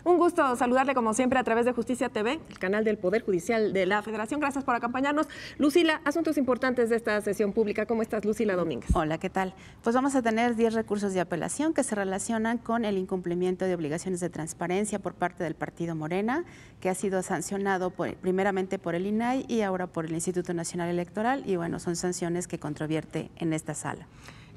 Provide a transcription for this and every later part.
Un gusto saludarle como siempre a través de Justicia TV, el canal del Poder Judicial de la Federación. Gracias por acompañarnos. Lucila, asuntos importantes de esta sesión pública. ¿Cómo estás, Lucila Domínguez? Hola, ¿qué tal? Pues vamos a tener 10 recursos de apelación que se relacionan con el incumplimiento de obligaciones de transparencia por parte del partido Morena, que ha sido sancionado primeramente por el INAI y ahora por el Instituto Nacional Electoral. Y bueno, son sanciones que controvierte en esta sala.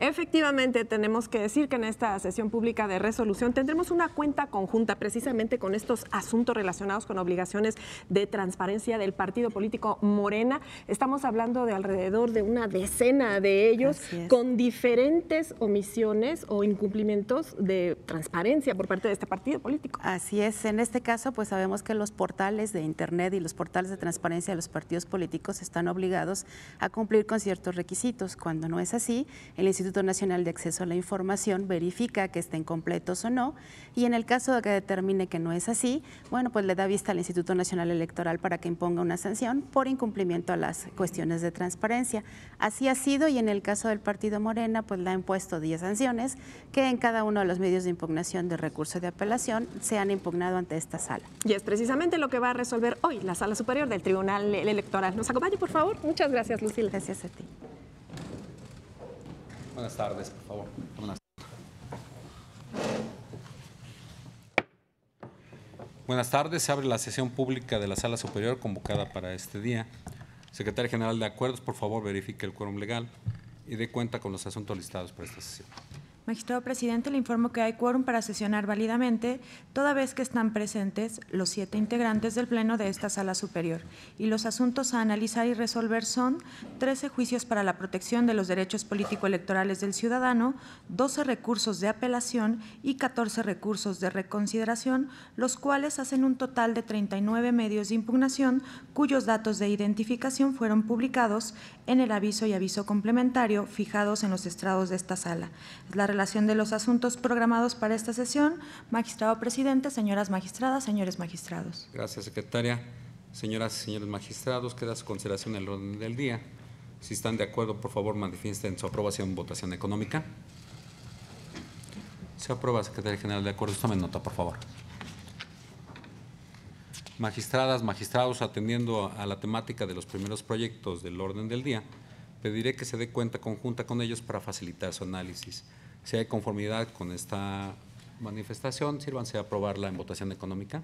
Efectivamente, tenemos que decir que en esta sesión pública de resolución tendremos una cuenta conjunta precisamente con estos asuntos relacionados con obligaciones de transparencia del partido político Morena. Estamos hablando de alrededor de una decena de ellos con diferentes omisiones o incumplimientos de transparencia por parte de este partido político. Así es. En este caso, pues sabemos que los portales de Internet y los portales de transparencia de los partidos políticos están obligados a cumplir con ciertos requisitos. Cuando no es así, el Instituto Nacional de Acceso a la Información verifica que estén completos o no, y en el caso de que determine que no es así, bueno, pues le da vista al Instituto Nacional Electoral para que imponga una sanción por incumplimiento a las cuestiones de transparencia. Así ha sido, y en el caso del partido Morena, pues le ha impuesto 10 sanciones que en cada uno de los medios de impugnación de recurso de apelación se han impugnado ante esta sala. Y es precisamente lo que va a resolver hoy la Sala Superior del Tribunal Electoral. ¿Nos acompaña, por favor? Muchas gracias, Lucila. Gracias a ti. Buenas tardes, por favor. Buenas tardes. Se abre la sesión pública de la Sala Superior convocada para este día. Secretario General de Acuerdos, por favor, verifique el quórum legal y dé cuenta con los asuntos listados para esta sesión. Magistrado presidente, le informo que hay quórum para sesionar válidamente, toda vez que están presentes los 7 integrantes del Pleno de esta Sala Superior. Y los asuntos a analizar y resolver son 13 juicios para la protección de los derechos político-electorales del ciudadano, 12 recursos de apelación y 14 recursos de reconsideración, los cuales hacen un total de 39 medios de impugnación, cuyos datos de identificación fueron publicados en el aviso y aviso complementario fijados en los estrados de esta sala. La relación de los asuntos programados para esta sesión. Magistrado presidente, señoras magistradas, señores magistrados. Gracias, secretaria. Señoras y señores magistrados, queda a su consideración el orden del día. Si están de acuerdo, por favor, manifiesten su aprobación en votación económica. Se aprueba, secretaria general de acuerdos. Tomen nota, por favor. Magistradas, magistrados, atendiendo a la temática de los primeros proyectos del orden del día, pediré que se dé cuenta conjunta con ellos para facilitar su análisis. Si hay conformidad con esta manifestación, sírvanse a aprobarla en votación económica.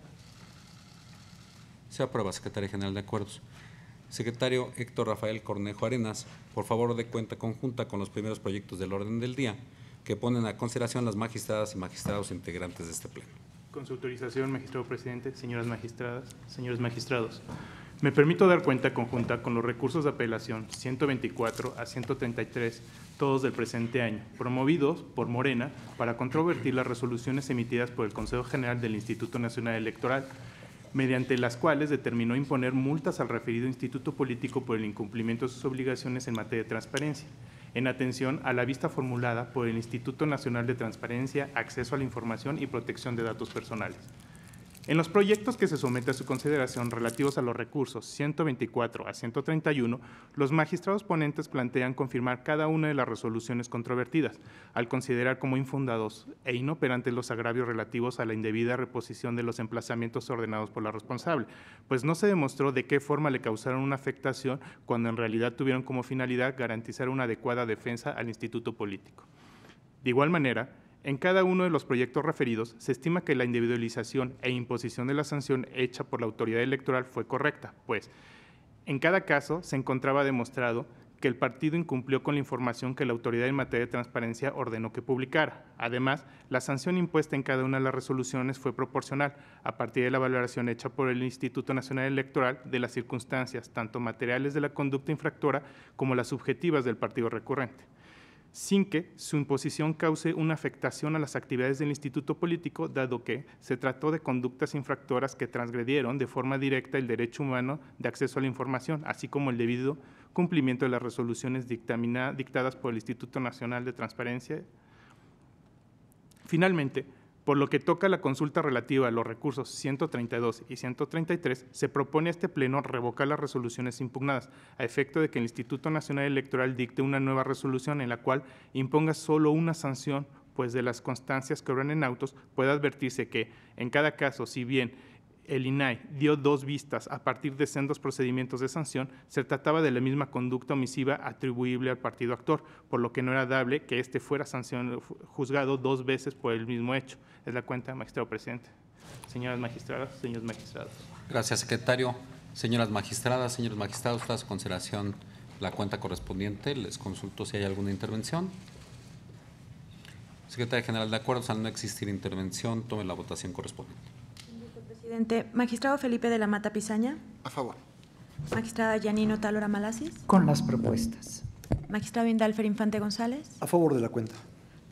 Se aprueba, secretaria general de acuerdos. Secretario Héctor Rafael Cornejo Arenas, por favor, dé cuenta conjunta con los primeros proyectos del orden del día que ponen a consideración las magistradas y magistrados integrantes de este pleno. Con su autorización, magistrado presidente, señoras magistradas, señores magistrados, me permito dar cuenta conjunta con los recursos de apelación 124 a 133, todos del presente año, promovidos por Morena para controvertir las resoluciones emitidas por el Consejo General del Instituto Nacional Electoral, mediante las cuales determinó imponer multas al referido instituto político por el incumplimiento de sus obligaciones en materia de transparencia, en atención a la vista formulada por el Instituto Nacional de Transparencia, Acceso a la Información y Protección de Datos Personales. En los proyectos que se somete a su consideración relativos a los recursos 124 a 131, los magistrados ponentes plantean confirmar cada una de las resoluciones controvertidas, al considerar como infundados e inoperantes los agravios relativos a la indebida reposición de los emplazamientos ordenados por la responsable, pues no se demostró de qué forma le causaron una afectación cuando en realidad tuvieron como finalidad garantizar una adecuada defensa al instituto político. De igual manera, en cada uno de los proyectos referidos, se estima que la individualización e imposición de la sanción hecha por la autoridad electoral fue correcta, pues en cada caso se encontraba demostrado que el partido incumplió con la información que la autoridad en materia de transparencia ordenó que publicara. Además, la sanción impuesta en cada una de las resoluciones fue proporcional a partir de la valoración hecha por el Instituto Nacional Electoral de las circunstancias, tanto materiales de la conducta infractora como las subjetivas del partido recurrente, sin que su imposición cause una afectación a las actividades del instituto político, dado que se trató de conductas infractoras que transgredieron de forma directa el derecho humano de acceso a la información, así como el debido cumplimiento de las resoluciones dictadas por el Instituto Nacional de Transparencia. Finalmente, por lo que toca a la consulta relativa a los recursos 132 y 133, se propone a este Pleno revocar las resoluciones impugnadas, a efecto de que el Instituto Nacional Electoral dicte una nueva resolución en la cual imponga solo una sanción pues de las constancias que obran en autos puede advertirse que, en cada caso, si bien el INAI dio 2 vistas a partir de sendos procedimientos de sanción, se trataba de la misma conducta omisiva atribuible al partido actor, por lo que no era dable que éste fuera juzgado 2 veces por el mismo hecho. Es la cuenta, magistrado presidente. Señoras magistradas, señores magistrados. Gracias, secretario. Señoras magistradas, señores magistrados, está a su consideración la cuenta correspondiente. Les consulto si hay alguna intervención. Secretario General, de acuerdo, al no existir intervención, tome la votación correspondiente. Presidente, magistrado Felipe de la Mata Pizaña. A favor. Magistrada Yanino Talora Malasis. Con las propuestas. Magistrado Indalfer Infante González. A favor de la cuenta.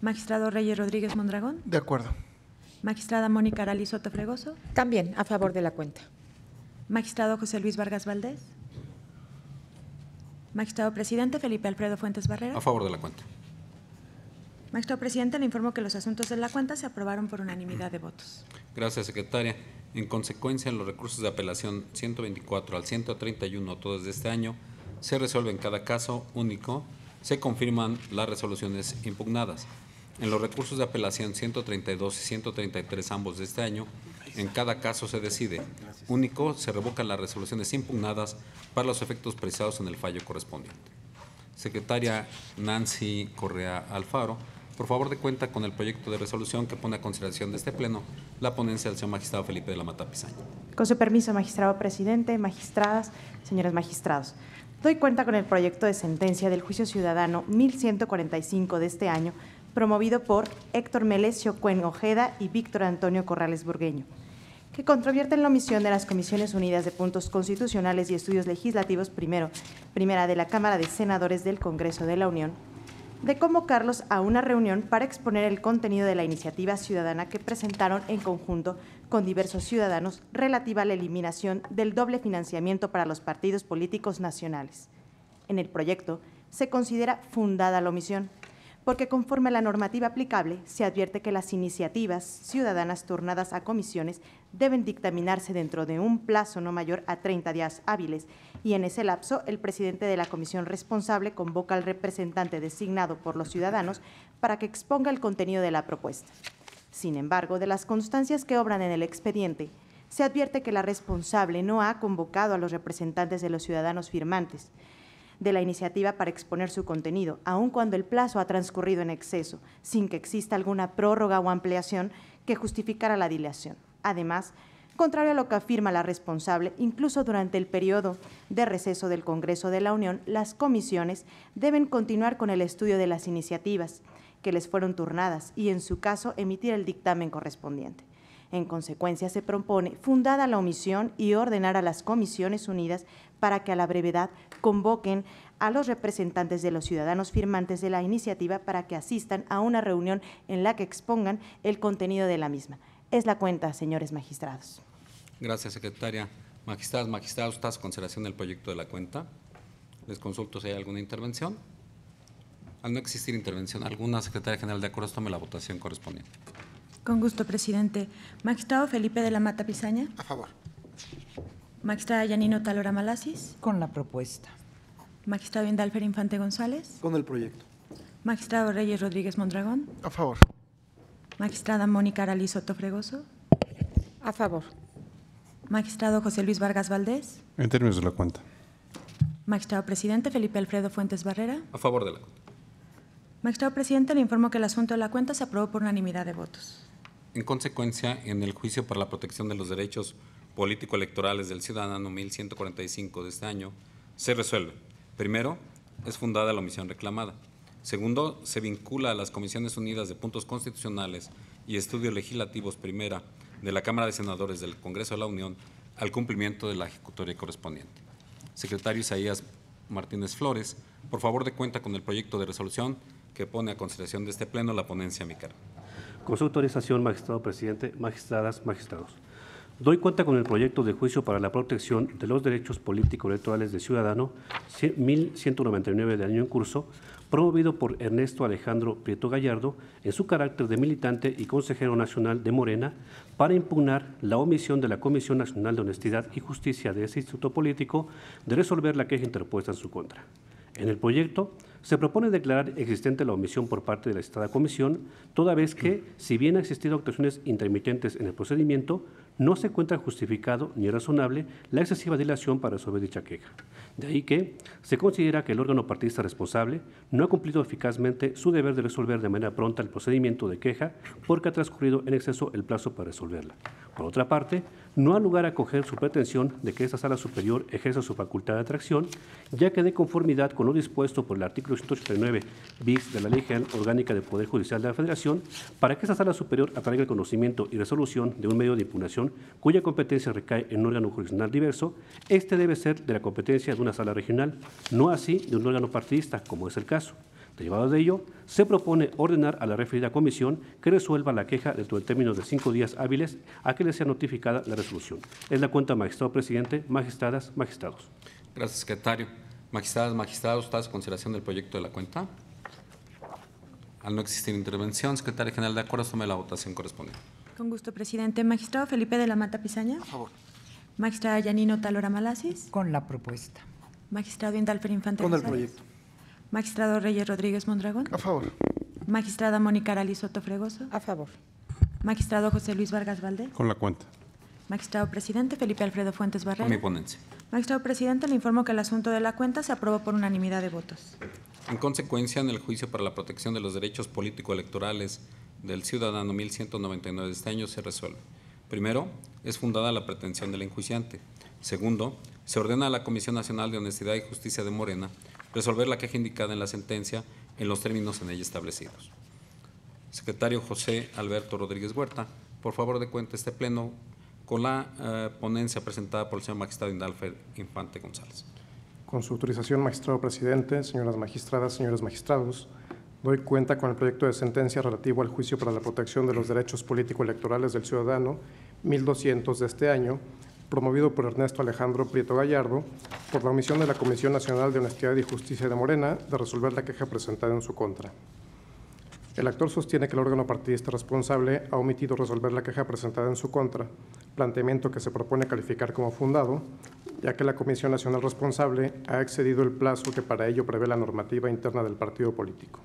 Magistrado Reyes Rodríguez Mondragón. De acuerdo. Magistrada Mónica Arali Soto Fregoso. También a favor de la cuenta. Magistrado José Luis Vargas Valdés. Magistrado Presidente Felipe Alfredo Fuentes Barrera. A favor de la cuenta. Magistrado Presidente, le informo que los asuntos de la cuenta se aprobaron por unanimidad de votos. Gracias, secretaria. En consecuencia, en los recursos de apelación 124 al 131, todos de este año, se resuelve en cada caso único, se confirman las resoluciones impugnadas. En los recursos de apelación 132 y 133, ambos de este año, en cada caso se decide único, se revocan las resoluciones impugnadas para los efectos precisados en el fallo correspondiente. Secretaria Nancy Correa Alfaro, por favor, de cuenta con el proyecto de resolución que pone a consideración de este Pleno la ponencia del señor magistrado Felipe de la Mata Pizaña. Con su permiso, magistrado presidente, magistradas, señores magistrados. Doy cuenta con el proyecto de sentencia del juicio ciudadano 1145 de este año, promovido por Héctor Melesio Cuen Ojeda y Víctor Antonio Corrales Burgueño, que controvierten la omisión de las Comisiones Unidas de Puntos Constitucionales y Estudios Legislativos primera de la Cámara de Senadores del Congreso de la Unión, de convocarlos a una reunión para exponer el contenido de la iniciativa ciudadana que presentaron en conjunto con diversos ciudadanos relativa a la eliminación del doble financiamiento para los partidos políticos nacionales. En el proyecto se considera fundada la omisión, porque conforme a la normativa aplicable se advierte que las iniciativas ciudadanas turnadas a comisiones deben dictaminarse dentro de un plazo no mayor a 30 días hábiles y en ese lapso el presidente de la comisión responsable convoca al representante designado por los ciudadanos para que exponga el contenido de la propuesta. Sin embargo, de las constancias que obran en el expediente, se advierte que la responsable no ha convocado a los representantes de los ciudadanos firmantes de la iniciativa para exponer su contenido, aun cuando el plazo ha transcurrido en exceso, sin que exista alguna prórroga o ampliación que justificara la dilación. Además, contrario a lo que afirma la responsable, incluso durante el periodo de receso del Congreso de la Unión, las comisiones deben continuar con el estudio de las iniciativas que les fueron turnadas y, en su caso, emitir el dictamen correspondiente. En consecuencia, se propone fundada la omisión y ordenar a las Comisiones Unidas para que a la brevedad convoquen a los representantes de los ciudadanos firmantes de la iniciativa para que asistan a una reunión en la que expongan el contenido de la misma. Es la cuenta, señores magistrados. Gracias, secretaria. Magistradas, magistrados, está a su consideración el proyecto de la cuenta. Les consulto si hay alguna intervención. Al no existir intervención alguna, secretaria general, de acuerdo, tome la votación correspondiente. Con gusto, presidente. Magistrado Felipe de la Mata Pizaña. A favor. Magistrada Yanino Talora Malasis. Con la propuesta. Magistrado Indalfer Infante González. Con el proyecto. Magistrado Reyes Rodríguez Mondragón. A favor. Magistrada Mónica Arali Soto Fregoso. A favor. Magistrado José Luis Vargas Valdés. En términos de la cuenta. Magistrado Presidente Felipe Alfredo Fuentes Barrera. A favor de la cuenta. Magistrado Presidente, le informo que el asunto de la cuenta se aprobó por unanimidad de votos. En consecuencia, en el juicio para la protección de los derechos político-electorales del ciudadano 1145 de este año, se resuelve. Primero, es fundada la omisión reclamada. Segundo, se vincula a las Comisiones Unidas de Puntos Constitucionales y Estudios Legislativos primera de la Cámara de Senadores del Congreso de la Unión al cumplimiento de la ejecutoria correspondiente. Secretario Isaías Martínez Flores, por favor, de cuenta con el proyecto de resolución que pone a consideración de este Pleno la ponencia a mi cargo. Con su autorización, magistrado presidente, magistradas, magistrados. Doy cuenta con el proyecto de juicio para la protección de los derechos político-electorales del ciudadano 1199 del año en curso, promovido por Ernesto Alejandro Prieto Gallardo en su carácter de militante y consejero nacional de Morena para impugnar la omisión de la Comisión Nacional de Honestidad y Justicia de ese instituto político de resolver la queja interpuesta en su contra. En el proyecto se propone declarar existente la omisión por parte de la citada comisión, toda vez que, si bien han existido actuaciones intermitentes en el procedimiento, no se encuentra justificado ni razonable la excesiva dilación para resolver dicha queja. De ahí que se considera que el órgano partidista responsable no ha cumplido eficazmente su deber de resolver de manera pronta el procedimiento de queja porque ha transcurrido en exceso el plazo para resolverla. Por otra parte, no ha lugar a acoger su pretensión de que esta Sala Superior ejerza su facultad de atracción, ya que de conformidad con lo dispuesto por el artículo 189 bis de la Ley General Orgánica del Poder Judicial de la Federación, para que esta Sala Superior atraiga el conocimiento y resolución de un medio de impugnación cuya competencia recae en un órgano jurisdiccional diverso, este debe ser de la competencia de una sala regional, no así de un órgano partidista, como es el caso. Derivado de ello, se propone ordenar a la referida comisión que resuelva la queja dentro del término de 5 días hábiles a que le sea notificada la resolución. Es la cuenta, magistrado presidente, magistradas, magistrados. Gracias, secretario. Magistradas, magistrados, ¿está a consideración del proyecto de la cuenta? Al no existir intervención, secretario general, de acuerdo, tome la votación correspondiente. Con gusto, presidente. Magistrado Felipe de la Mata Pizaña. A favor. Magistrada Yanino Talora Malasis. Con la propuesta. Magistrado Indalfer Infante Con el González. proyecto. Magistrado Reyes Rodríguez Mondragón. A favor. Magistrada Mónica Arali Soto Fregoso. A favor. Magistrado José Luis Vargas Valdés. Con la cuenta. Magistrado presidente Felipe Alfredo Fuentes Barrera. Con mi ponencia. Magistrado presidente, le informo que el asunto de la cuenta se aprobó por unanimidad de votos. En consecuencia, en el juicio para la protección de los derechos político-electorales del ciudadano 1199 de este año se resuelve. Primero, es fundada la pretensión del enjuiciante. Segundo, se ordena a la Comisión Nacional de Honestidad y Justicia de Morena resolver la queja indicada en la sentencia en los términos en ella establecidos. Secretario José Alberto Rodríguez Huerta, por favor de cuenta este pleno con la ponencia presentada por el señor magistrado Indalfer Infante González. Con su autorización, magistrado presidente, señoras magistradas, señores magistrados, doy cuenta con el proyecto de sentencia relativo al juicio para la protección de los derechos político-electorales del ciudadano 1200 de este año, promovido por Ernesto Alejandro Prieto Gallardo, por la omisión de la Comisión Nacional de Honestidad y Justicia de Morena de resolver la queja presentada en su contra. El actor sostiene que el órgano partidista responsable ha omitido resolver la queja presentada en su contra, planteamiento que se propone calificar como fundado, ya que la Comisión Nacional responsable ha excedido el plazo que para ello prevé la normativa interna del partido político.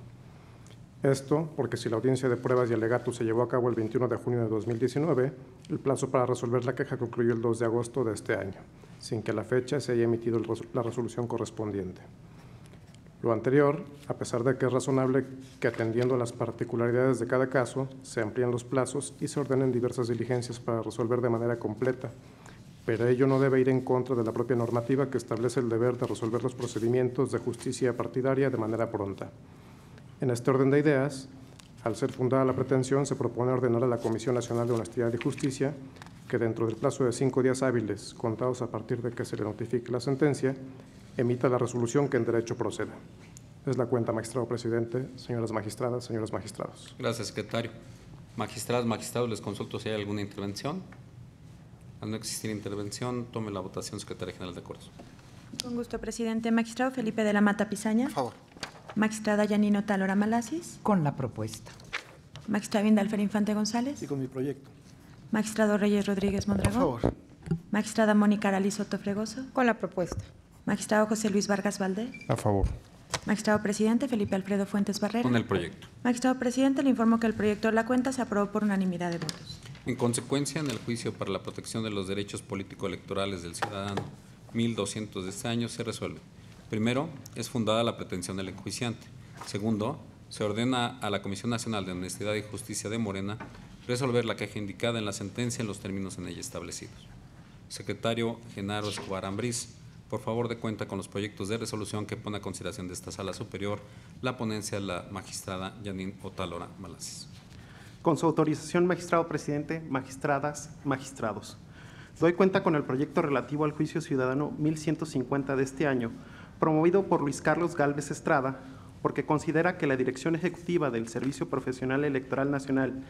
Esto porque si la audiencia de pruebas y alegatos se llevó a cabo el 21 de junio de 2019, el plazo para resolver la queja concluyó el 2 de agosto de este año, sin que a la fecha se haya emitido la resolución correspondiente. Lo anterior, a pesar de que es razonable que atendiendo a las particularidades de cada caso, se amplíen los plazos y se ordenen diversas diligencias para resolver de manera completa, pero ello no debe ir en contra de la propia normativa que establece el deber de resolver los procedimientos de justicia partidaria de manera pronta. En este orden de ideas, al ser fundada la pretensión, se propone ordenar a la Comisión Nacional de Honestidad y Justicia que dentro del plazo de 5 días hábiles, contados a partir de que se le notifique la sentencia, emita la resolución que en derecho proceda. Es la cuenta, magistrado presidente, señoras magistradas, señores magistrados. Gracias, secretario. Magistradas, magistrados, les consulto si hay alguna intervención. Al no existir intervención, tome la votación, secretaria general, de acuerdo. Con gusto, presidente. Magistrado Felipe de la Mata Pizaña. A favor. Magistrada Yanino Talora Malasis. Con la propuesta. Magistrado Indalfer Infante González. Y con mi proyecto. Magistrado Reyes Rodríguez A Mondragón. favor. Magistrada Mónica Arali Soto Fregoso. Con la propuesta. Magistrado José Luis Vargas Valdés. A favor. Magistrado presidente Felipe Alfredo Fuentes Barrera. Con el proyecto. Magistrado presidente, le informo que el proyecto de la cuenta se aprobó por unanimidad de votos. En consecuencia, en el juicio para la protección de los derechos político-electorales del ciudadano 1200 de este año se resuelve. Primero, es fundada la pretensión del enjuiciante. Segundo, se ordena a la Comisión Nacional de Honestidad y Justicia de Morena resolver la queja indicada en la sentencia en los términos en ella establecidos. Secretario Genaro Escobar Ambriz, por favor de cuenta con los proyectos de resolución que pone a consideración de esta Sala Superior la ponencia de la magistrada Yanino Talora Malasis. Con su autorización, magistrado presidente, magistradas, magistrados. Doy cuenta con el proyecto relativo al juicio ciudadano 1150 de este año, promovido por Luis Carlos Gálvez Estrada, porque considera que la Dirección Ejecutiva del Servicio Profesional Electoral Nacional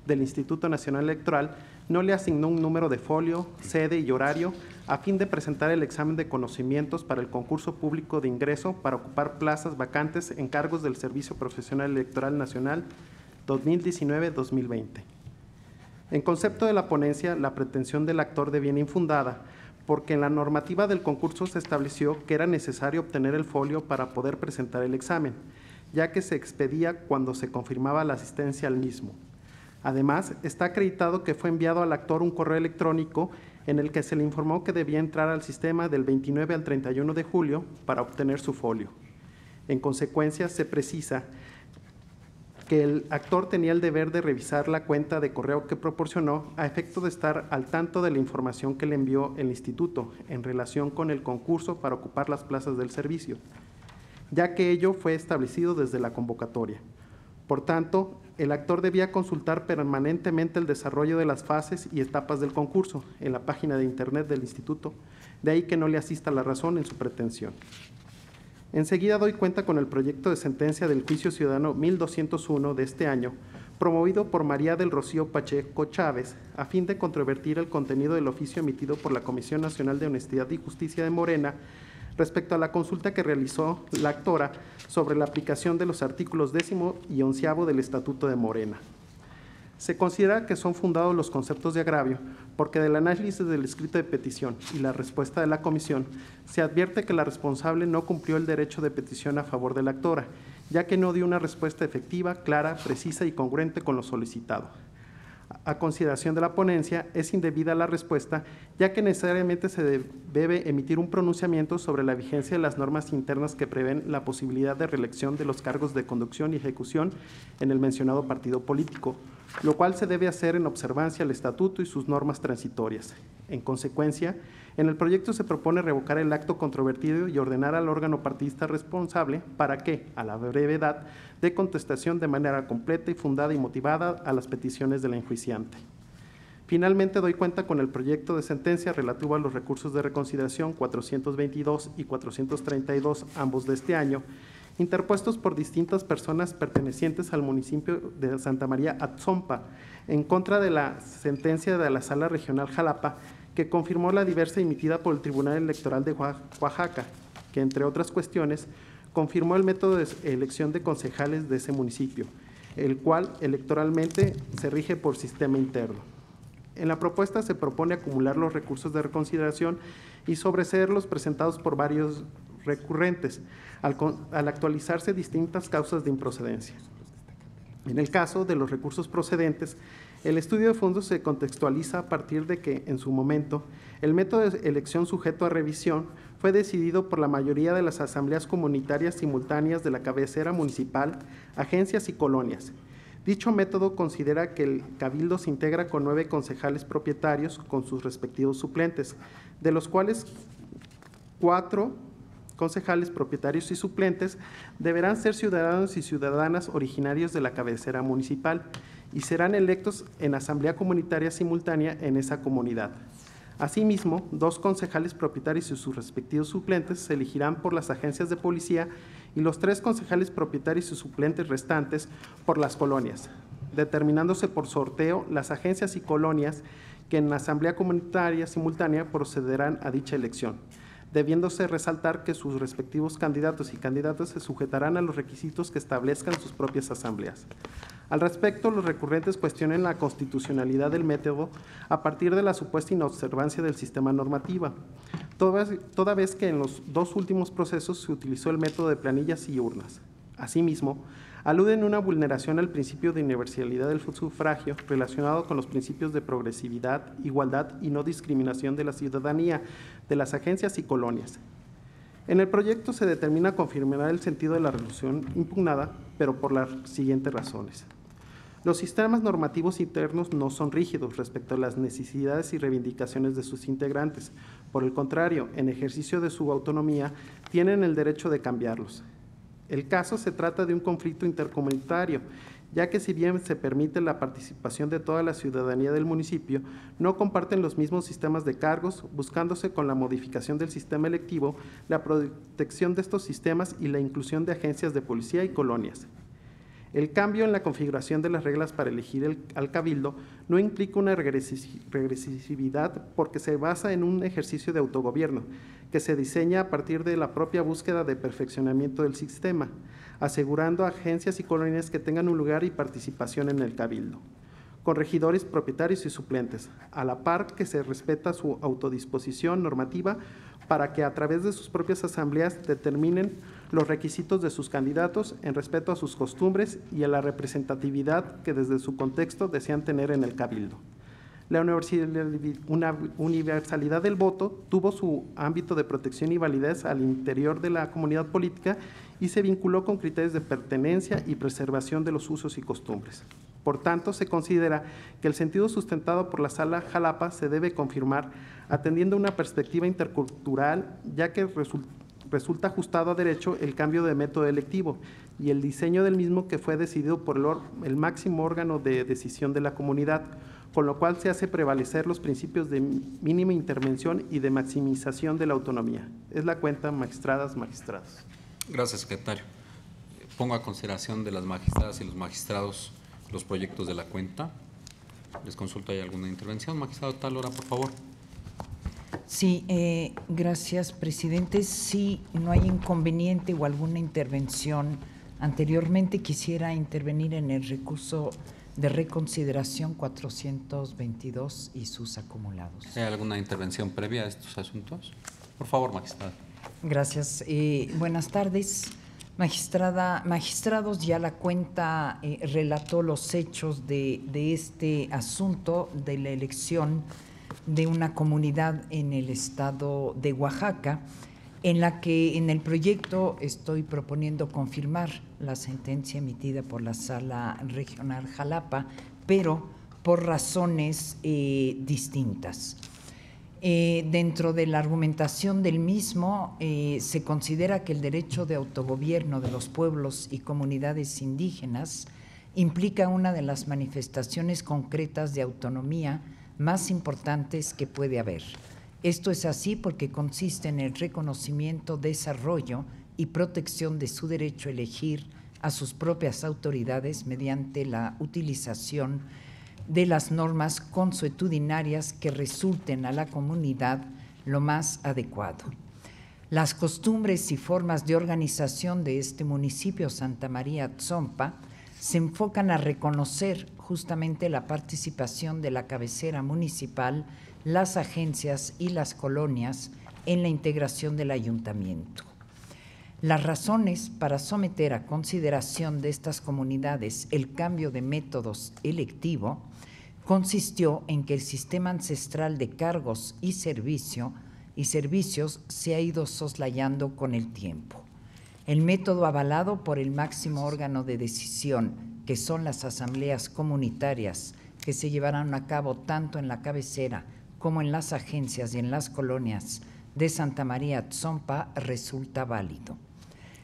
del Instituto Nacional Electoral no le asignó un número de folio, sede y horario a fin de presentar el examen de conocimientos para el concurso público de ingreso para ocupar plazas vacantes en cargos del Servicio Profesional Electoral Nacional 2019-2020. En concepto de la ponencia, la pretensión del actor deviene infundada, porque en la normativa del concurso se estableció que era necesario obtener el folio para poder presentar el examen, ya que se expedía cuando se confirmaba la asistencia al mismo. Además, está acreditado que fue enviado al actor un correo electrónico en el que se le informó que debía entrar al sistema del 29 al 31 de julio para obtener su folio. En consecuencia, se precisa que el actor tenía el deber de revisar la cuenta de correo que proporcionó a efecto de estar al tanto de la información que le envió el instituto en relación con el concurso para ocupar las plazas del servicio, ya que ello fue establecido desde la convocatoria. Por tanto, el actor debía consultar permanentemente el desarrollo de las fases y etapas del concurso en la página de internet del instituto, de ahí que no le asista la razón en su pretensión. Enseguida doy cuenta con el proyecto de sentencia del juicio ciudadano 1201 de este año, promovido por María del Rocío Pacheco Chávez, a fin de controvertir el contenido del oficio emitido por la Comisión Nacional de Honestidad y Justicia de Morena respecto a la consulta que realizó la actora sobre la aplicación de los artículos 10º y 11º del Estatuto de Morena. Se considera que son fundados los conceptos de agravio porque del análisis del escrito de petición y la respuesta de la comisión se advierte que la responsable no cumplió el derecho de petición a favor de la actora, ya que no dio una respuesta efectiva, clara, precisa y congruente con lo solicitado. A consideración de la ponencia, es indebida la respuesta, ya que necesariamente se debe emitir un pronunciamiento sobre la vigencia de las normas internas que prevén la posibilidad de reelección de los cargos de conducción y ejecución en el mencionado partido político, lo cual se debe hacer en observancia al estatuto y sus normas transitorias. En consecuencia, en el proyecto se propone revocar el acto controvertido y ordenar al órgano partidista responsable para que, a la brevedad, dé contestación de manera completa y fundada y motivada a las peticiones de la enjuiciante. Finalmente, doy cuenta con el proyecto de sentencia relativo a los recursos de reconsideración 422 y 432, ambos de este año, interpuestos por distintas personas pertenecientes al municipio de Santa María Atzompa, en contra de la sentencia de la Sala Regional Jalapa, que confirmó la diversa emitida por el Tribunal Electoral de Oaxaca, que, entre otras cuestiones, confirmó el método de elección de concejales de ese municipio, el cual electoralmente se rige por sistema interno. En la propuesta se propone acumular los recursos de reconsideración y sobreseerlos presentados por varios recurrentes, al actualizarse distintas causas de improcedencia. En el caso de los recursos procedentes, el estudio de fondo se contextualiza a partir de que, en su momento, el método de elección sujeto a revisión fue decidido por la mayoría de las asambleas comunitarias simultáneas de la cabecera municipal, agencias y colonias. Dicho método considera que el cabildo se integra con 9 concejales propietarios con sus respectivos suplentes, de los cuales 4 concejales propietarios y suplentes deberán ser ciudadanos y ciudadanas originarios de la cabecera municipal y serán electos en asamblea comunitaria simultánea en esa comunidad. Asimismo, 2 concejales propietarios y sus respectivos suplentes se elegirán por las agencias de policía y los 3 concejales propietarios y suplentes restantes por las colonias, determinándose por sorteo las agencias y colonias que en asamblea comunitaria simultánea procederán a dicha elección, debiéndose resaltar que sus respectivos candidatos y candidatas se sujetarán a los requisitos que establezcan sus propias asambleas. Al respecto, los recurrentes cuestionan la constitucionalidad del método a partir de la supuesta inobservancia del sistema normativo, toda vez que en los 2 últimos procesos se utilizó el método de planillas y urnas. Asimismo, aluden a una vulneración al principio de universalidad del sufragio relacionado con los principios de progresividad, igualdad y no discriminación de la ciudadanía, de las agencias y colonias. En el proyecto se determina confirmar el sentido de la resolución impugnada, pero por las siguientes razones. Los sistemas normativos internos no son rígidos respecto a las necesidades y reivindicaciones de sus integrantes. Por el contrario, en ejercicio de su autonomía, tienen el derecho de cambiarlos. El caso se trata de un conflicto intercomunitario, ya que si bien se permite la participación de toda la ciudadanía del municipio, no comparten los mismos sistemas de cargos, buscándose con la modificación del sistema electivo, la protección de estos sistemas y la inclusión de agencias de policía y colonias. El cambio en la configuración de las reglas para elegir al cabildo no implica una regresividad porque se basa en un ejercicio de autogobierno que se diseña a partir de la propia búsqueda de perfeccionamiento del sistema, asegurando a agencias y colonias que tengan un lugar y participación en el cabildo. con regidores, propietarios y suplentes, a la par que se respeta su autodisposición normativa para que a través de sus propias asambleas determinen los requisitos de sus candidatos en respeto a sus costumbres y a la representatividad que desde su contexto desean tener en el cabildo. La universalidad del voto tuvo su ámbito de protección y validez al interior de la comunidad política y se vinculó con criterios de pertenencia y preservación de los usos y costumbres. Por tanto, se considera que el sentido sustentado por la Sala Jalapa se debe confirmar atendiendo a una perspectiva intercultural, ya que resulta ajustado a derecho el cambio de método electivo y el diseño del mismo que fue decidido por el máximo órgano de decisión de la comunidad, con lo cual se hace prevalecer los principios de mínima intervención y de maximización de la autonomía. Es la cuenta, magistradas, magistrados. Gracias, secretario. Pongo a consideración de las magistradas y los magistrados los proyectos de la cuenta. Les consulto, ¿hay alguna intervención? Magistrado Talora, por favor. Sí, gracias, presidente. Si no hay inconveniente o alguna intervención, anteriormente quisiera intervenir en el recurso de reconsideración 422 y sus acumulados. ¿Hay alguna intervención previa a estos asuntos? Por favor, magistrada. Gracias. Buenas tardes. Magistrados, ya la cuenta relató los hechos de este asunto de la elección de una comunidad en el estado de Oaxaca, en la que en el proyecto estoy proponiendo confirmar la sentencia emitida por la Sala Regional Jalapa, pero por razones distintas. Dentro de la argumentación del mismo, se considera que el derecho de autogobierno de los pueblos y comunidades indígenas implica una de las manifestaciones concretas de autonomía más importantes que puede haber. Esto es así porque consiste en el reconocimiento, desarrollo y protección de su derecho a elegir a sus propias autoridades mediante la utilización de las normas consuetudinarias que resulten a la comunidad lo más adecuado. Las costumbres y formas de organización de este municipio Santa María Tzompa se enfocan a reconocer justamente la participación de la cabecera municipal, las agencias y las colonias en la integración del ayuntamiento. Las razones para someter a consideración de estas comunidades el cambio de métodos electivo consistió en que el sistema ancestral de cargos y servicios se ha ido soslayando con el tiempo. El método avalado por el máximo órgano de decisión, que son las asambleas comunitarias, que se llevarán a cabo tanto en la cabecera como en las agencias y en las colonias de Santa María Tzompa, resulta válido.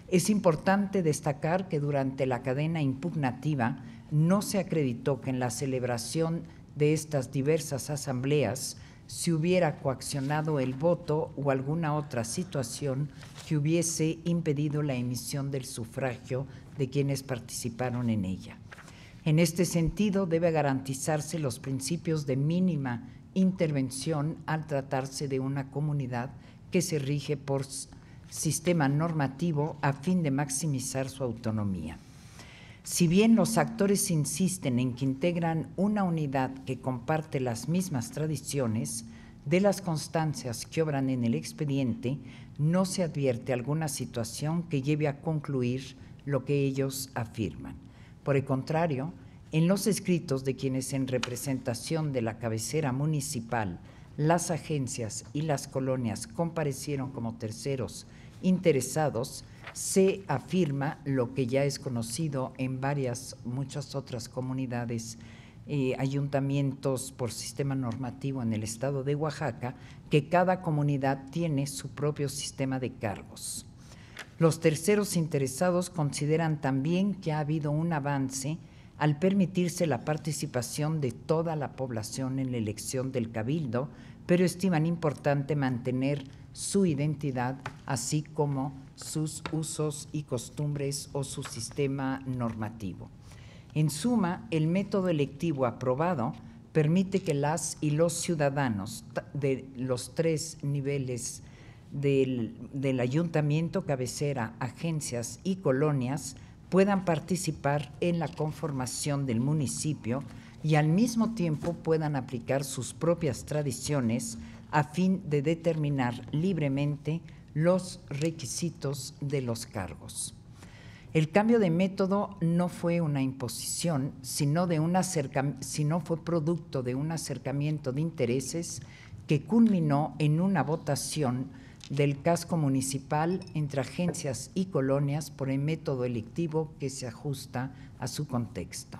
Es importante destacar que durante la cadena impugnativa no se acreditó que en la celebración de estas diversas asambleas se hubiera coaccionado el voto o alguna otra situación que hubiese impedido la emisión del sufragio de quienes participaron en ella. En este sentido, debe garantizarse los principios de mínima intervención al tratarse de una comunidad que se rige por sistema normativo a fin de maximizar su autonomía. Si bien los actores insisten en que integran una unidad que comparte las mismas tradiciones, de las constancias que obran en el expediente no se advierte alguna situación que lleve a concluir lo que ellos afirman. Por el contrario, en los escritos de quienes en representación de la cabecera municipal, las agencias y las colonias comparecieron como terceros interesados, se afirma lo que ya es conocido en muchas otras comunidades, ayuntamientos por sistema normativo en el estado de Oaxaca, que cada comunidad tiene su propio sistema de cargos. Los terceros interesados consideran también que ha habido un avance al permitirse la participación de toda la población en la elección del cabildo, pero estiman importante mantener su identidad, así como sus usos y costumbres o su sistema normativo. En suma, el método electivo aprobado permite que las y los ciudadanos de los tres niveles del ayuntamiento, cabecera, agencias y colonias puedan participar en la conformación del municipio y al mismo tiempo puedan aplicar sus propias tradiciones a fin de determinar libremente los requisitos de los cargos. El cambio de método no fue una imposición, sino fue producto de un acercamiento de intereses que culminó en una votación del casco municipal entre agencias y colonias por el método electivo que se ajusta a su contexto.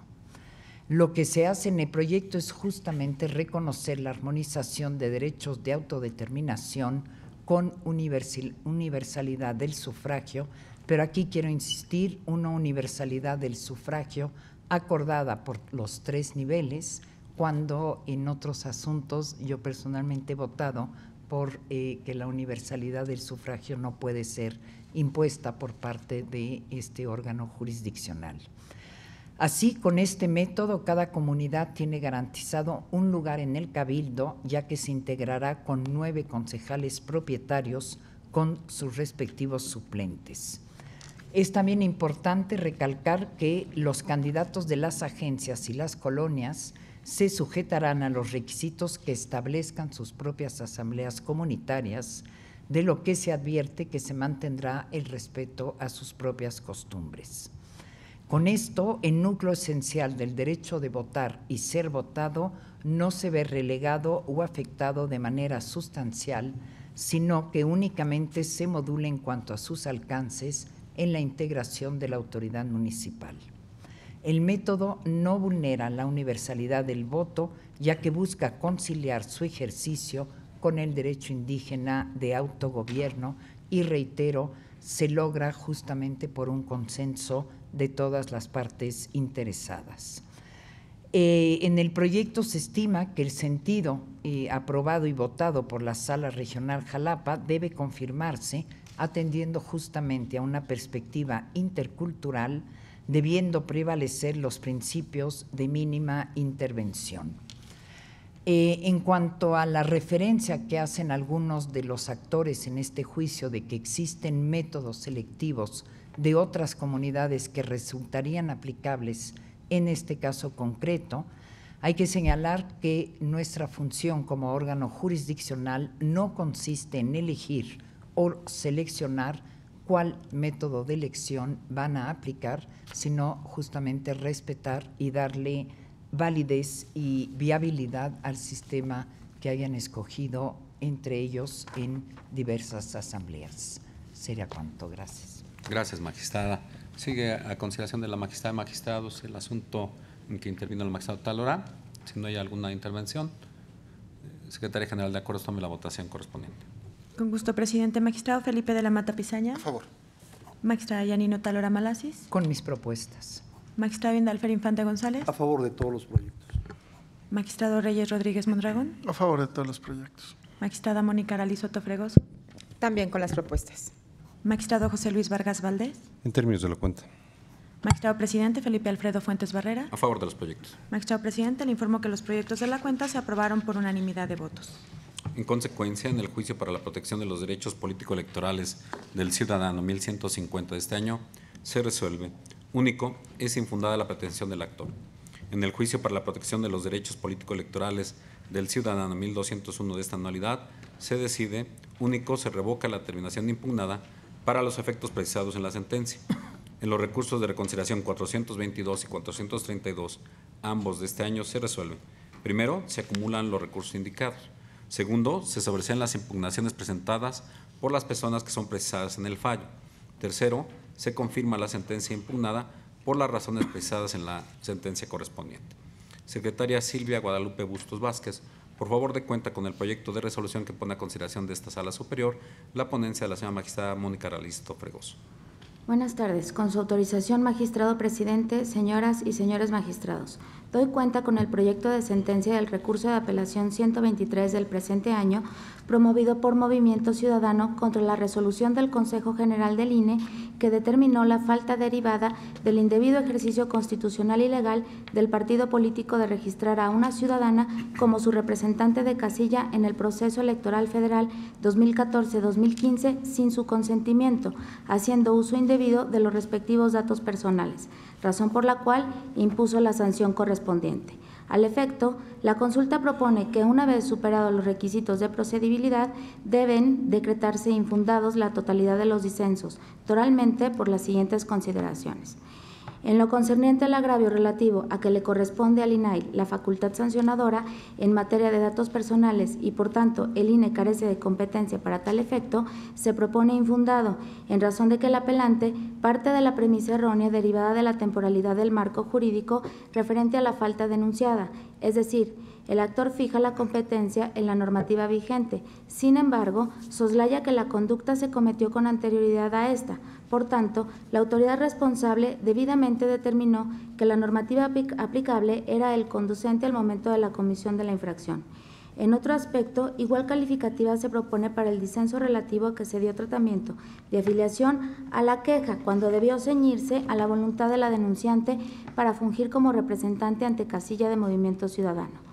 Lo que se hace en el proyecto es justamente reconocer la armonización de derechos de autodeterminación con universalidad del sufragio, pero aquí quiero insistir, una universalidad del sufragio acordada por los 3 niveles, cuando en otros asuntos yo personalmente he votado por que la universalidad del sufragio no puede ser impuesta por parte de este órgano jurisdiccional. Así, con este método, cada comunidad tiene garantizado un lugar en el cabildo, ya que se integrará con 9 concejales propietarios con sus respectivos suplentes. Es también importante recalcar que los candidatos de las agencias y las colonias se sujetarán a los requisitos que establezcan sus propias asambleas comunitarias, de lo que se advierte que se mantendrá el respeto a sus propias costumbres. Con esto, el núcleo esencial del derecho de votar y ser votado no se ve relegado o afectado de manera sustancial, sino que únicamente se modula en cuanto a sus alcances en la integración de la autoridad municipal. El método no vulnera la universalidad del voto, ya que busca conciliar su ejercicio con el derecho indígena de autogobierno y, reitero, se logra justamente por un consenso de todas las partes interesadas. En el proyecto se estima que el sentido aprobado y votado por la Sala Regional Jalapa debe confirmarse atendiendo justamente a una perspectiva intercultural, debiendo prevalecer los principios de mínima intervención. En cuanto a la referencia que hacen algunos de los actores en este juicio de que existen métodos selectivos de otras comunidades que resultarían aplicables en este caso concreto, hay que señalar que nuestra función como órgano jurisdiccional no consiste en elegir o seleccionar cuál método de elección van a aplicar, sino justamente respetar y darle validez y viabilidad al sistema que hayan escogido entre ellos en diversas asambleas. Sería cuanto. Gracias. Gracias, magistrada. Sigue a consideración de la magistrada y magistrados el asunto en que intervino el magistrado Talora. Si no hay alguna intervención, secretaria general, de acuerdo, tome la votación correspondiente. Con gusto, presidente. Magistrado Felipe de la Mata Pizaña. A favor. Magistrada Yanino Talora Malasis. Con mis propuestas. Magistrado Indalfer Infante González. A favor de todos los proyectos. Magistrado Reyes Rodríguez Mondragón. A favor de todos los proyectos. Magistrada Mónica Aralizoto Fregoso. También con las propuestas. Magistrado José Luis Vargas Valdés. En términos de la cuenta. Magistrado presidente Felipe Alfredo Fuentes Barrera. A favor de los proyectos. Magistrado presidente, le informo que los proyectos de la cuenta se aprobaron por unanimidad de votos. En consecuencia, en el juicio para la protección de los derechos político-electorales del ciudadano 1150 de este año, se resuelve. Único, es infundada la pretensión del actor. En el juicio para la protección de los derechos político-electorales del ciudadano 1201 de esta anualidad, se decide. Único, se revoca la terminación impugnada para los efectos precisados en la sentencia. En los recursos de reconciliación 422 y 432, ambos de este año, se resuelven. Primero, se acumulan los recursos indicados. Segundo, se sobresean las impugnaciones presentadas por las personas que son precisadas en el fallo. Tercero, se confirma la sentencia impugnada por las razones precisadas en la sentencia correspondiente. Secretaria Silvia Guadalupe Bustos Vázquez, por favor, dé cuenta con el proyecto de resolución que pone a consideración de esta Sala Superior la ponencia de la señora magistrada Mónica Aralizoto Fregoso. Buenas tardes. Con su autorización, magistrado presidente, señoras y señores magistrados, doy cuenta con el proyecto de sentencia del recurso de apelación 123 del presente año, promovido por Movimiento Ciudadano contra la resolución del Consejo General del INE que determinó la falta derivada del indebido ejercicio constitucional y legal del partido político de registrar a una ciudadana como su representante de casilla en el proceso electoral federal 2014-2015 sin su consentimiento, haciendo uso indebido de los respectivos datos personales, razón por la cual impuso la sanción correspondiente. Al efecto, la consulta propone que una vez superados los requisitos de procedibilidad, deben decretarse infundados la totalidad de los disensos, toralmente por las siguientes consideraciones. En lo concerniente al agravio relativo a que le corresponde al INAI la facultad sancionadora en materia de datos personales y, por tanto, el INE carece de competencia para tal efecto, se propone infundado, en razón de que el apelante parte de la premisa errónea derivada de la temporalidad del marco jurídico referente a la falta denunciada, es decir, el actor fija la competencia en la normativa vigente. Sin embargo, soslaya que la conducta se cometió con anterioridad a esta. Por tanto, la autoridad responsable debidamente determinó que la normativa aplicable era el conducente al momento de la comisión de la infracción. En otro aspecto, igual calificativa se propone para el disenso relativo a que se dio tratamiento de afiliación a la queja cuando debió ceñirse a la voluntad de la denunciante para fungir como representante ante casilla de Movimiento Ciudadano.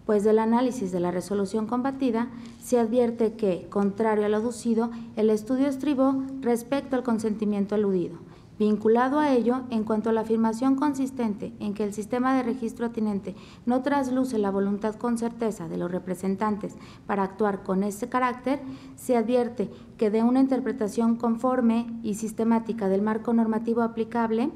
Pues del análisis de la resolución combatida se advierte que, contrario a lo aducido, el estudio estribó respecto al consentimiento aludido. Vinculado a ello, en cuanto a la afirmación consistente en que el sistema de registro atinente no trasluce la voluntad con certeza de los representantes para actuar con ese carácter, se advierte que de una interpretación conforme y sistemática del marco normativo aplicable,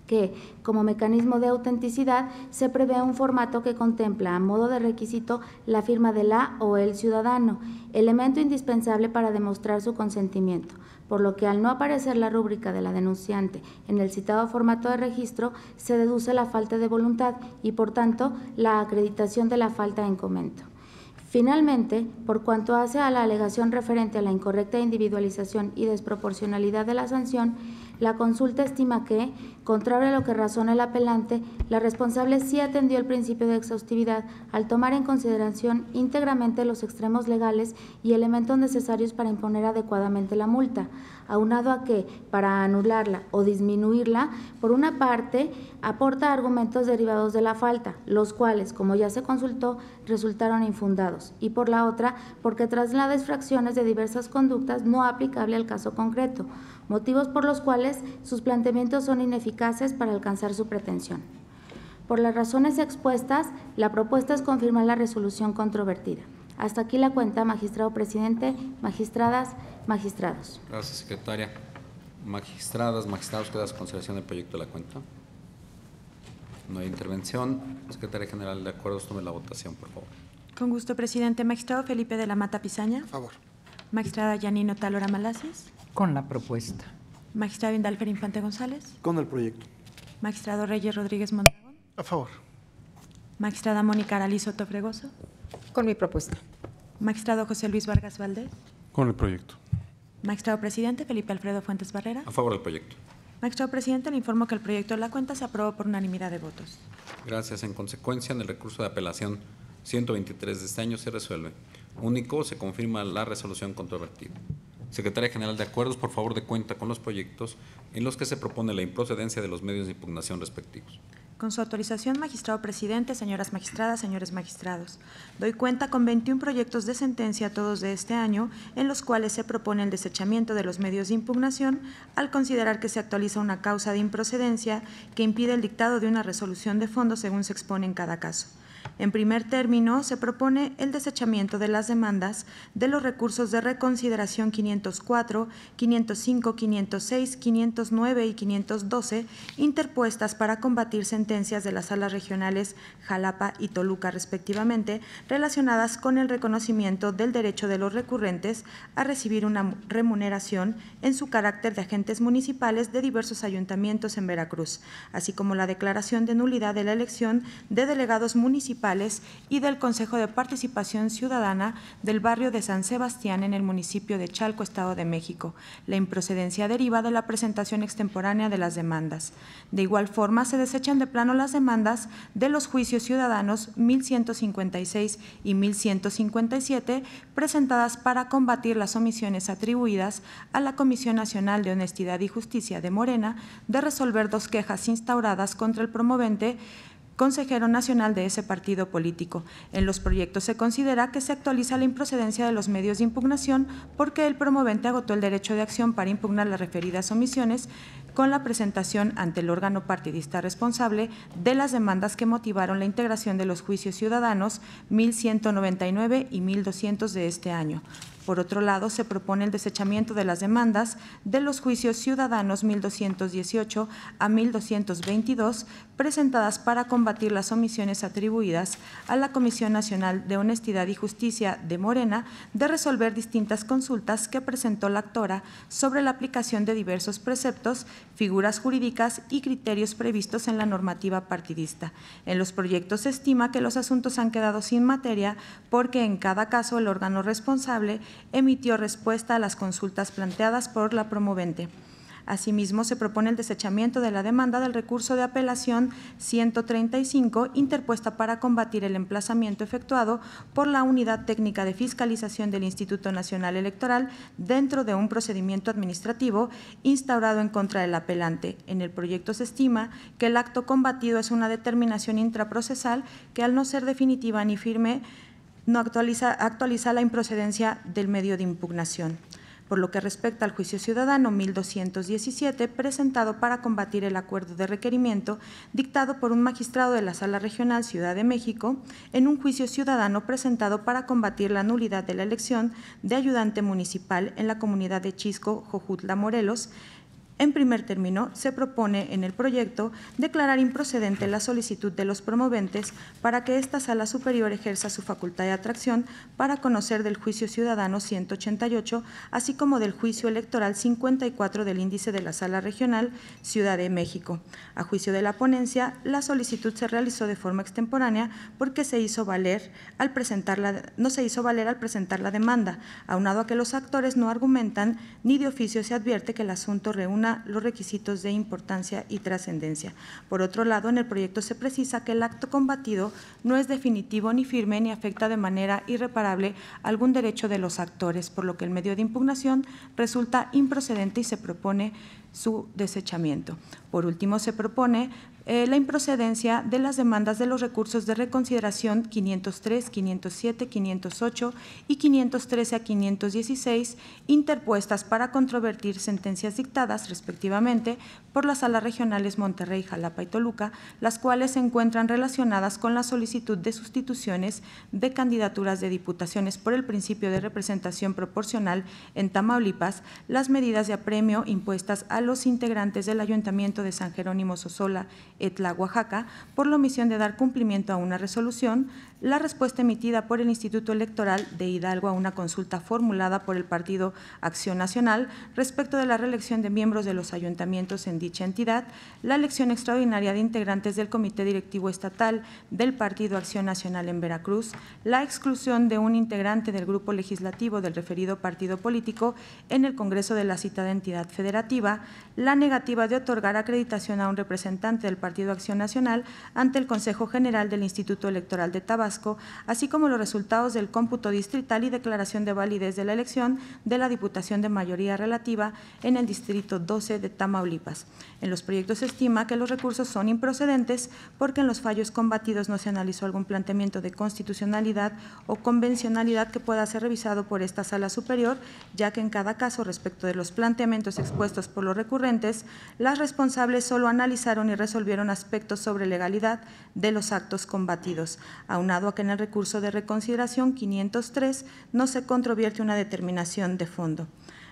que, como mecanismo de autenticidad, se prevé un formato que contempla a modo de requisito la firma de la o el ciudadano, elemento indispensable para demostrar su consentimiento, por lo que al no aparecer la rúbrica de la denunciante en el citado formato de registro, se deduce la falta de voluntad y, por tanto, la acreditación de la falta en comento. Finalmente, por cuanto hace a la alegación referente a la incorrecta individualización y desproporcionalidad de la sanción, la consulta estima que, contrario a lo que razona el apelante, la responsable sí atendió el principio de exhaustividad al tomar en consideración íntegramente los extremos legales y elementos necesarios para imponer adecuadamente la multa, aunado a que, para anularla o disminuirla, por una parte, aporta argumentos derivados de la falta, los cuales, como ya se consultó, resultaron infundados, y por la otra, porque traslada infracciones de diversas conductas no aplicables al caso concreto, motivos por los cuales sus planteamientos son ineficaces para alcanzar su pretensión. Por las razones expuestas, la propuesta es confirmar la resolución controvertida. Hasta aquí la cuenta, magistrado presidente, magistradas, magistrados. Gracias, secretaria. Magistradas, magistrados, ¿queda a consideración del proyecto de la cuenta? No hay intervención. Secretaria General, de acuerdo, tome la votación, por favor. Con gusto, presidente. Magistrado Felipe de la Mata Pizaña. A favor. Magistrada Yanino Talora Malasis. Con la propuesta. Magistrado Indalfer Infante González. Con el proyecto. Magistrado Reyes Rodríguez Mondragón. A favor. Magistrada Mónica Aralí Soto Fregoso. Con mi propuesta. Magistrado José Luis Vargas Valdés. Con el proyecto. Magistrado presidente Felipe Alfredo Fuentes Barrera. A favor del proyecto. Magistrado presidente, le informo que el proyecto de la cuenta se aprobó por unanimidad de votos. Gracias. En consecuencia, en el recurso de apelación 123 de este año se resuelve. Único, se confirma la resolución controvertida. Secretaria General de Acuerdos, por favor, de cuenta con los proyectos en los que se propone la improcedencia de los medios de impugnación respectivos. Con su autorización, magistrado presidente, señoras magistradas, señores magistrados, doy cuenta con 21 proyectos de sentencia, todos de este año, en los cuales se propone el desechamiento de los medios de impugnación al considerar que se actualiza una causa de improcedencia que impide el dictado de una resolución de fondo según se expone en cada caso. En primer término, se propone el desechamiento de las demandas de los recursos de reconsideración 504, 505, 506, 509 y 512 interpuestas para combatir sentencias de las salas regionales Jalapa y Toluca respectivamente, relacionadas con el reconocimiento del derecho de los recurrentes a recibir una remuneración en su carácter de agentes municipales de diversos ayuntamientos en Veracruz, así como la declaración de nulidad de la elección de delegados municipales y del Consejo de Participación Ciudadana del barrio de San Sebastián en el municipio de Chalco, Estado de México. La improcedencia deriva de la presentación extemporánea de las demandas. De igual forma, se desechan de plano las demandas de los juicios ciudadanos 1156 y 1157 presentadas para combatir las omisiones atribuidas a la Comisión Nacional de Honestidad y Justicia de Morena de resolver 2 quejas instauradas contra el promovente consejero nacional de ese partido político. En los proyectos se considera que se actualiza la improcedencia de los medios de impugnación porque el promovente agotó el derecho de acción para impugnar las referidas omisiones con la presentación ante el órgano partidista responsable de las demandas que motivaron la integración de los juicios ciudadanos 1199 y 1200 de este año. Por otro lado, se propone el desechamiento de las demandas de los juicios ciudadanos 1218 a 1222 presentadas para combatir las omisiones atribuidas a la Comisión Nacional de Honestidad y Justicia de Morena de resolver distintas consultas que presentó la actora sobre la aplicación de diversos preceptos, figuras jurídicas y criterios previstos en la normativa partidista. En los proyectos se estima que los asuntos han quedado sin materia porque en cada caso el órgano responsable emitió respuesta a las consultas planteadas por la promovente. Asimismo, se propone el desechamiento de la demanda del recurso de apelación 135 interpuesta para combatir el emplazamiento efectuado por la Unidad Técnica de Fiscalización del Instituto Nacional Electoral dentro de un procedimiento administrativo instaurado en contra del apelante. En el proyecto se estima que el acto combatido es una determinación intraprocesal que, al no ser definitiva ni firme, no actualiza la improcedencia del medio de impugnación. Por lo que respecta al juicio ciudadano 1217, presentado para combatir el acuerdo de requerimiento dictado por un magistrado de la Sala Regional Ciudad de México, en un juicio ciudadano presentado para combatir la nulidad de la elección de ayudante municipal en la comunidad de Chisco, Jojutla, Morelos, en primer término, se propone en el proyecto declarar improcedente la solicitud de los promoventes para que esta Sala Superior ejerza su facultad de atracción para conocer del juicio ciudadano 188, así como del juicio electoral 54 del índice de la Sala Regional Ciudad de México. A juicio de la ponencia, la solicitud se realizó de forma extemporánea porque no se hizo valer al presentar la demanda, aunado a que los actores no argumentan ni de oficio se advierte que el asunto reúna los requisitos de importancia y trascendencia. Por otro lado, en el proyecto se precisa que el acto combatido no es definitivo ni firme ni afecta de manera irreparable algún derecho de los actores, por lo que el medio de impugnación resulta improcedente y se propone su desechamiento. Por último, se propone la improcedencia de las demandas de los recursos de reconsideración 503, 507, 508 y 513 a 516 interpuestas para controvertir sentencias dictadas respectivamente por las salas regionales Monterrey, Jalapa y Toluca, las cuales se encuentran relacionadas con la solicitud de sustituciones de candidaturas de diputaciones por el principio de representación proporcional en Tamaulipas, las medidas de apremio impuestas a los integrantes del Ayuntamiento de San Jerónimo Sosola, Etla, Oaxaca, por la omisión de dar cumplimiento a una resolución, la respuesta emitida por el Instituto Electoral de Hidalgo a una consulta formulada por el Partido Acción Nacional respecto de la reelección de miembros de los ayuntamientos en dicha entidad, la elección extraordinaria de integrantes del Comité Directivo Estatal del Partido Acción Nacional en Veracruz, la exclusión de un integrante del grupo legislativo del referido partido político en el Congreso de la citada entidad federativa, la negativa de otorgar acreditación a un representante del Partido Acción Nacional ante el Consejo General del Instituto Electoral de Tabasco, así como los resultados del cómputo distrital y declaración de validez de la elección de la Diputación de mayoría relativa en el Distrito 12 de Tamaulipas. En los proyectos se estima que los recursos son improcedentes porque en los fallos combatidos no se analizó algún planteamiento de constitucionalidad o convencionalidad que pueda ser revisado por esta Sala Superior, ya que en cada caso, respecto de los planteamientos expuestos por los recurrentes, las responsables solo analizaron y resolvieron aspectos sobre legalidad de los actos combatidos, aunado a que en el recurso de reconsideración 503 no se controvierte una determinación de fondo.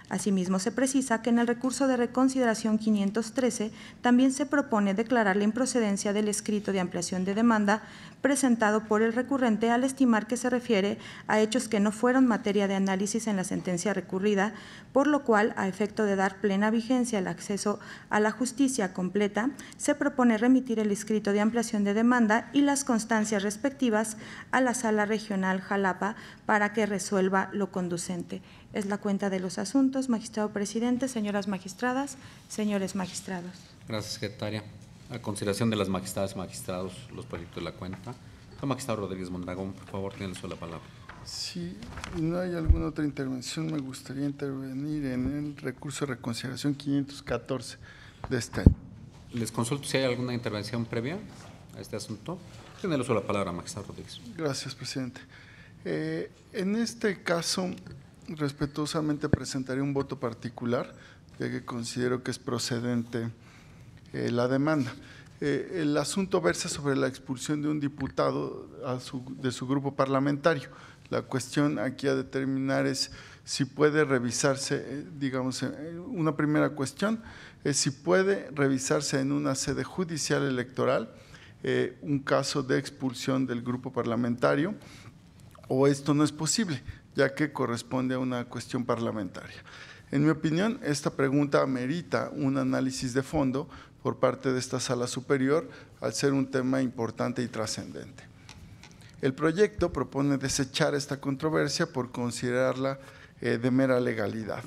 Asimismo, se precisa que en el recurso de reconsideración 513 también se propone declarar la improcedencia del escrito de ampliación de demanda presentado por el recurrente al estimar que se refiere a hechos que no fueron materia de análisis en la sentencia recurrida, por lo cual, a efecto de dar plena vigencia al acceso a la justicia completa, se propone remitir el escrito de ampliación de demanda y las constancias respectivas a la Sala Regional Jalapa para que resuelva lo conducente. Es la cuenta de los asuntos, magistrado presidente, señoras magistradas, señores magistrados. Gracias, secretaria. A consideración de las magistradas y magistrados, los proyectos de la cuenta. El magistrado Rodríguez Mondragón, por favor, tiene la palabra. Si no hay alguna otra intervención, me gustaría intervenir en el recurso de reconsideración 514 de este año. Les consulto si hay alguna intervención previa a este asunto. Tiene la palabra, magistrado Rodríguez. Gracias, presidente. En este caso, respetuosamente presentaré un voto particular ya que considero que es procedente la demanda. El asunto versa sobre la expulsión de un diputado de su grupo parlamentario. La cuestión aquí a determinar es si puede revisarse, digamos, una primera cuestión es si puede revisarse en una sede judicial electoral un caso de expulsión del grupo parlamentario, o esto no es posible, ya que corresponde a una cuestión parlamentaria. En mi opinión, esta pregunta amerita un análisis de fondo por parte de esta Sala Superior, al ser un tema importante y trascendente. El proyecto propone desechar esta controversia por considerarla de mera legalidad.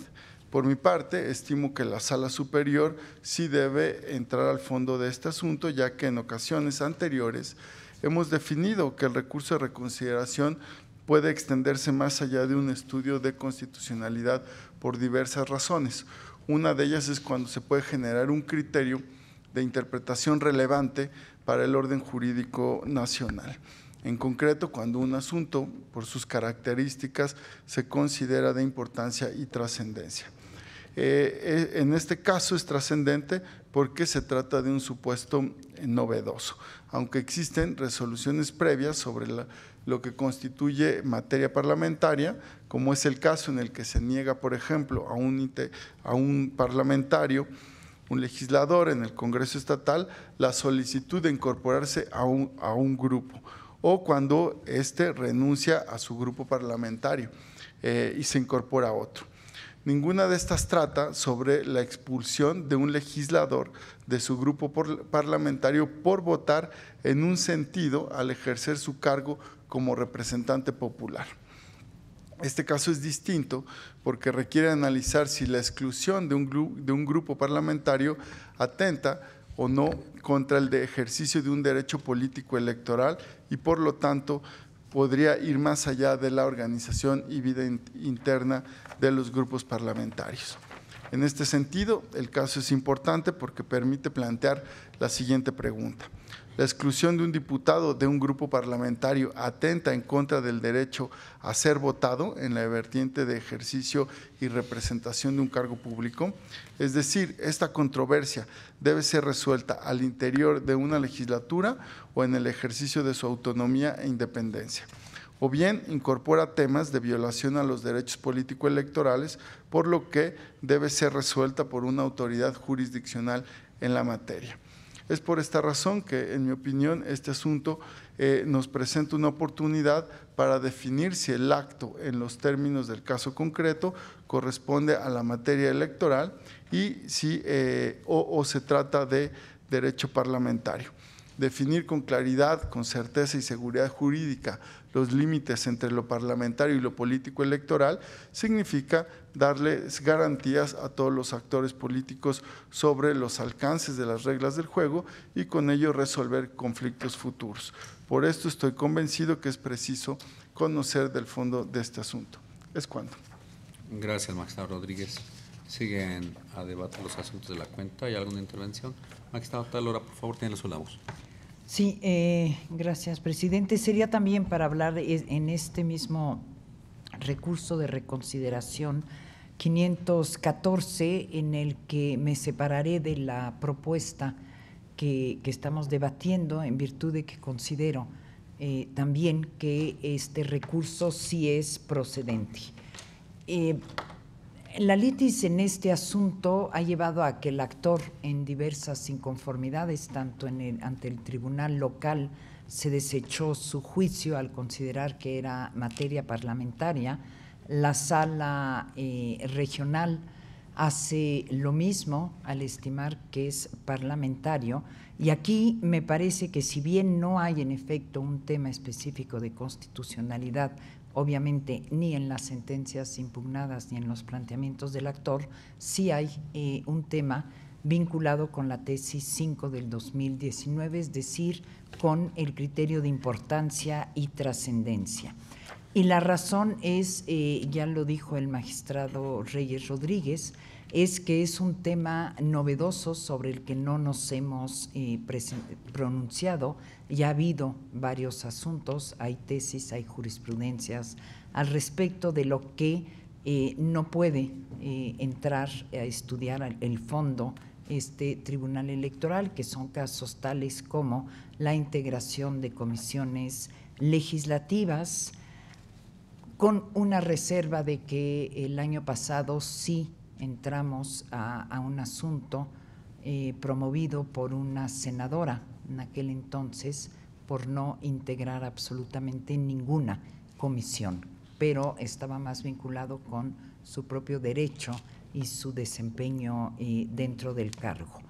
Por mi parte, estimo que la Sala Superior sí debe entrar al fondo de este asunto, ya que en ocasiones anteriores hemos definido que el recurso de reconsideración puede extenderse más allá de un estudio de constitucionalidad por diversas razones. Una de ellas es cuando se puede generar un criterio de interpretación relevante para el orden jurídico nacional. En concreto, cuando un asunto, por sus características, se considera de importancia y trascendencia. En este caso es trascendente porque se trata de un supuesto novedoso, aunque existen resoluciones previas sobre lo que constituye materia parlamentaria, como es el caso en el que se niega, por ejemplo, a un parlamentario, un legislador en el Congreso Estatal, la solicitud de incorporarse a un grupo, o cuando éste renuncia a su grupo parlamentario y se incorpora a otro. Ninguna de estas trata sobre la expulsión de un legislador de su grupo parlamentario por votar en un sentido al ejercer su cargo como representante popular. Este caso es distinto porque requiere analizar si la exclusión de un grupo parlamentario atenta o no contra el ejercicio de un derecho político electoral y por lo tanto podría ir más allá de la organización y vida interna de los grupos parlamentarios. En este sentido, el caso es importante porque permite plantear la siguiente pregunta. ¿La exclusión de un diputado de un grupo parlamentario atenta en contra del derecho a ser votado en la vertiente de ejercicio y representación de un cargo público? Es decir, ¿esta controversia debe ser resuelta al interior de una legislatura o en el ejercicio de su autonomía e independencia? O bien incorpora temas de violación a los derechos político-electorales, por lo que debe ser resuelta por una autoridad jurisdiccional en la materia. Es por esta razón que, en mi opinión, este asunto nos presenta una oportunidad para definir si el acto, en los términos del caso concreto, corresponde a la materia electoral y si o se trata de derecho parlamentario. Definir con claridad, con certeza y seguridad jurídica los límites entre lo parlamentario y lo político electoral significa darles garantías a todos los actores políticos sobre los alcances de las reglas del juego y con ello resolver conflictos futuros. Por esto estoy convencido que es preciso conocer del fondo de este asunto. Es cuanto. Gracias, magistrado Rodríguez. Siguen a debate los asuntos de la cuenta. ¿Hay alguna intervención? Magistrado Talora, por favor, tiene su voz. Sí, gracias, presidente. Sería también para hablar en este mismo recurso de reconsideración 514, en el que me separaré de la propuesta que estamos debatiendo, en virtud de que considero también que este recurso sí es procedente. La litis en este asunto ha llevado a que el actor, en diversas inconformidades, tanto ante el tribunal local, se desechó su juicio al considerar que era materia parlamentaria. La sala regional hace lo mismo al estimar que es parlamentario. Y aquí me parece que, si bien no hay en efecto un tema específico de constitucionalidad, obviamente ni en las sentencias impugnadas ni en los planteamientos del actor, sí hay un tema vinculado con la tesis 5 del 2019, es decir, con el criterio de importancia y trascendencia. Y la razón es, ya lo dijo el magistrado Reyes Rodríguez, es que es un tema novedoso sobre el que no nos hemos pronunciado. Ya ha habido varios asuntos, hay tesis, hay jurisprudencias al respecto de lo que no puede entrar a estudiar el fondo este Tribunal Electoral, que son casos tales como la integración de comisiones legislativas, con una reserva de que el año pasado sí entramos a un asunto promovido por una senadora en aquel entonces por no integrar absolutamente ninguna comisión, pero estaba más vinculado con su propio derecho y su desempeño dentro del cargo.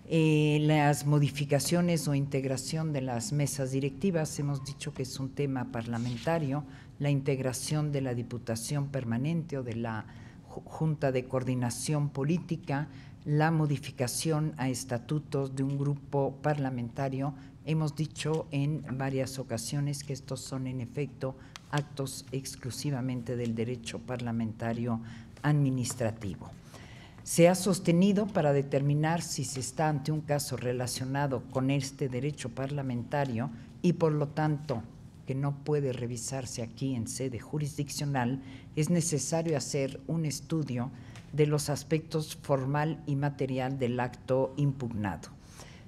Las modificaciones o integración de las mesas directivas, hemos dicho que es un tema parlamentario, la integración de la Diputación Permanente o de la Junta de Coordinación Política, la modificación a estatutos de un grupo parlamentario. Hemos dicho en varias ocasiones que estos son en efecto actos exclusivamente del derecho parlamentario administrativo. Se ha sostenido para determinar si se está ante un caso relacionado con este derecho parlamentario y por lo tanto que no puede revisarse aquí en sede jurisdiccional, es necesario hacer un estudio de los aspectos formal y material del acto impugnado.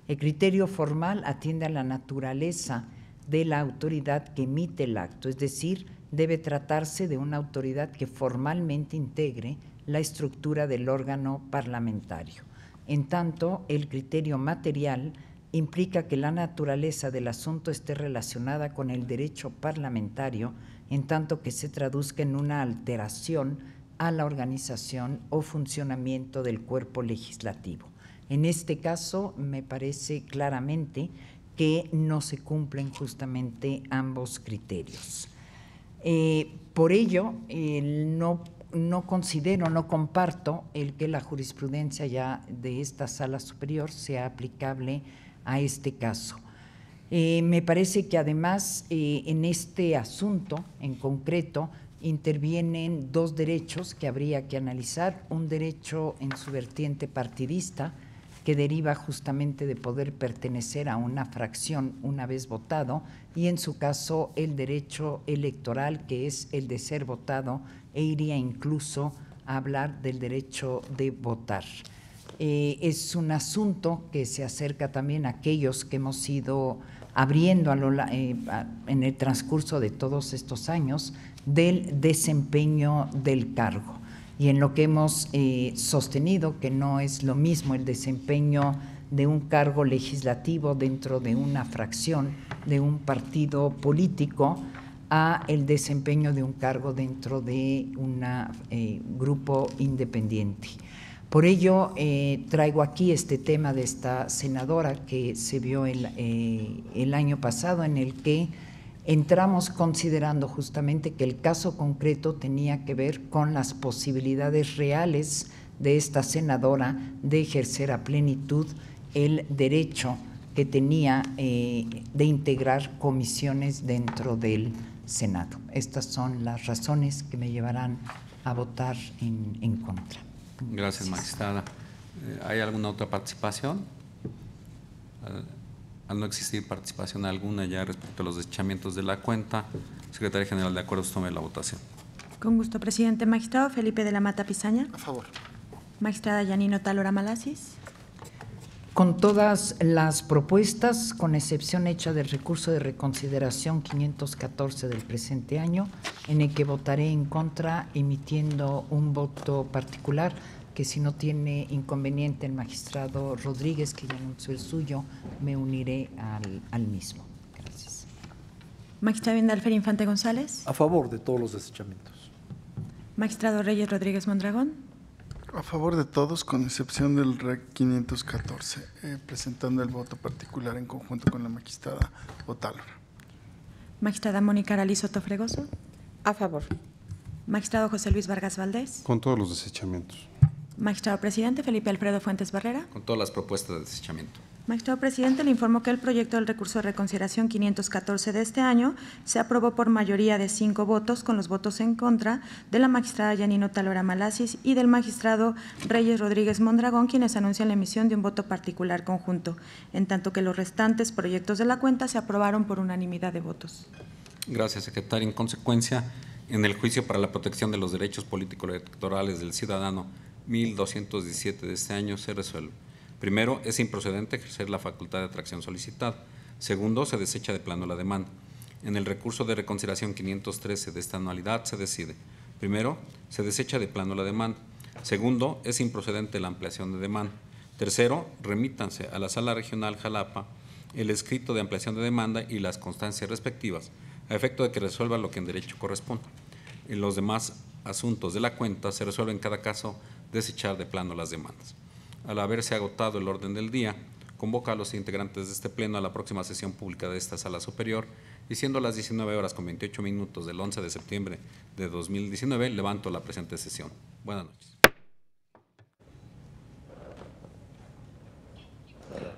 El criterio formal atiende a la naturaleza de la autoridad que emite el acto, es decir, debe tratarse de una autoridad que formalmente integre la estructura del órgano parlamentario. En tanto, el criterio material implica que la naturaleza del asunto esté relacionada con el derecho parlamentario, en tanto que se traduzca en una alteración a la organización o funcionamiento del cuerpo legislativo. En este caso, me parece claramente que no se cumplen justamente ambos criterios. Por ello, no considero, no comparto el que la jurisprudencia ya de esta Sala Superior sea aplicable a este caso. Me parece que además en este asunto en concreto intervienen dos derechos que habría que analizar, un derecho en su vertiente partidista que deriva justamente de poder pertenecer a una fracción una vez votado, y en su caso el derecho electoral, que es el de ser votado, e iría incluso a hablar del derecho de votar. Es un asunto que se acerca también a aquellos que hemos ido abriendo en el transcurso de todos estos años del desempeño del cargo, y en lo que hemos sostenido que no es lo mismo el desempeño de un cargo legislativo dentro de una fracción de un partido político a el desempeño de un cargo dentro de un grupo independiente. Por ello, traigo aquí este tema de esta senadora que se vio el año pasado, en el que entramos considerando justamente que el caso concreto tenía que ver con las posibilidades reales de esta senadora de ejercer a plenitud el derecho que tenía de integrar comisiones dentro del Senado. Estas son las razones que me llevarán a votar en contra. Gracias, magistrada. ¿Hay alguna otra participación? Al no existir participación alguna ya respecto a los desechamientos de la cuenta, Secretaria General, de acuerdo, tome la votación. Con gusto, presidente. Magistrado Felipe de la Mata Pizaña. A favor. Magistrada Yanino Talora Malasis. Con todas las propuestas, con excepción hecha del recurso de reconsideración 514 del presente año, en el que votaré en contra, emitiendo un voto particular, que si no tiene inconveniente el magistrado Rodríguez, que ya anunció el suyo, me uniré al mismo. Gracias. Magistrado Indalfer Infante González. A favor de todos los desechamientos. Magistrado Reyes Rodríguez Mondragón. A favor de todos, con excepción del REC 514, presentando el voto particular en conjunto con la magistrada Otálora. Magistrada Mónica Aralí Soto Fregoso. A favor. Magistrado José Luis Vargas Valdés. Con todos los desechamientos. Magistrado Presidente Felipe Alfredo Fuentes Barrera. Con todas las propuestas de desechamiento. Magistrado Presidente, le informo que el proyecto del recurso de reconsideración 514 de este año se aprobó por mayoría de 5 votos, con los votos en contra de la magistrada Yanino Talora Malasis y del magistrado Reyes Rodríguez Mondragón, quienes anuncian la emisión de un voto particular conjunto, en tanto que los restantes proyectos de la cuenta se aprobaron por unanimidad de votos. Gracias, secretaria. En consecuencia, En el juicio para la protección de los derechos políticos electorales del ciudadano 1217 de este año se resuelve. Primero, es improcedente ejercer la facultad de atracción solicitada. Segundo, se desecha de plano la demanda. En el recurso de reconsideración 513 de esta anualidad se decide. Primero, se desecha de plano la demanda. Segundo, es improcedente la ampliación de demanda. Tercero, remítanse a la Sala Regional Jalapa el escrito de ampliación de demanda y las constancias respectivas, a efecto de que resuelva lo que en derecho corresponda. En los demás asuntos de la cuenta se resuelve en cada caso desechar de plano las demandas. Al haberse agotado el orden del día, convoca a los integrantes de este pleno a la próxima sesión pública de esta Sala Superior y siendo las 19:28 del 11 de septiembre de 2019, levanto la presente sesión. Buenas noches.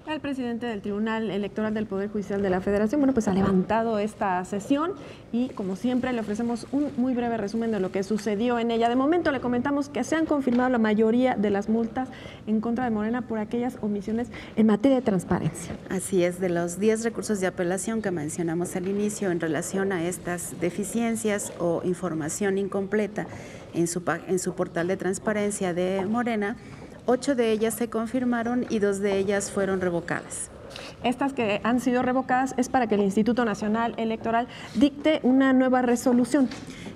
El presidente del Tribunal Electoral del Poder Judicial de la Federación, bueno, pues ha levantado esta sesión y, como siempre, le ofrecemos un muy breve resumen de lo que sucedió en ella. De momento le comentamos que se han confirmado la mayoría de las multas en contra de Morena por aquellas omisiones en materia de transparencia. Así es, de los 10 recursos de apelación que mencionamos al inicio en relación a estas deficiencias o información incompleta en su portal de transparencia de Morena, 8 de ellas se confirmaron y 2 de ellas fueron revocadas. Estas que han sido revocadas es para que el Instituto Nacional Electoral dicte una nueva resolución.